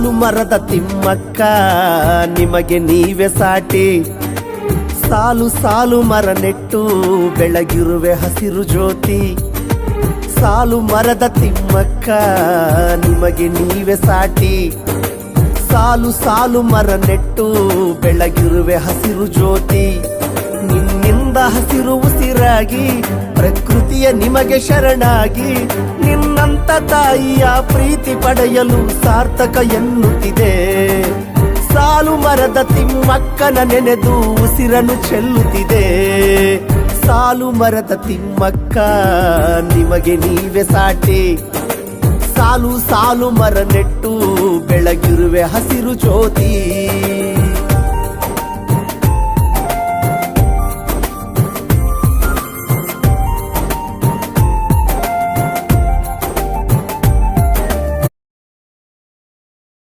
ಸಾಲು ಮರದ ತಿಮ್ಮಕ್ಕ ನಿಮಗೆ ನೀವೇ ಸಾಟಿ, ಸಾಲು ಸಾಲು ಮರ ನೆಟ್ಟು ಬೆಳಗಿರುವೆ ಹಸಿರು ಜ್ಯೋತಿ. ಸಾಲು ಮರದ ತಿಮ್ಮಕ್ಕ ನಿಮಗೆ ನೀವೇ ಸಾಟಿ, ಸಾಲು ಸಾಲು ಮರ ನೆಟ್ಟು ಬೆಳಗಿರುವೆ ಹಸಿರು ಜ್ಯೋತಿ. ನಿನ್ನಿಂದ ಹಸಿರು ಉಸಿರಾಗಿ ಪ್ರಕೃತಿಯ ನಿಮಗೆ ಶರಣಾಗಿ, ನಿನ್ನಂತ ತಾಯಿಯ ಪ್ರೀತಿ ಪಡೆಯಲು ಸಾರ್ಥಕ ಎನ್ನುತ್ತಿದೆ. ಸಾಲು ಮರದ ತಿಮ್ಮಕ್ಕನ ನೆನೆದು ಉಸಿರನ್ನು ಚೆಲ್ಲುತ್ತಿದೆ. ಸಾಲು ಮರದ ತಿಮ್ಮಕ್ಕ ನಿಮಗೆ ನೀವೇ ಸಾಟಿ, ಸಾಲು ಸಾಲು ಮರ ನೆಟ್ಟು ಬೆಳಗಿರುವೆ ಹಸಿರು ಜ್ಯೋತಿ.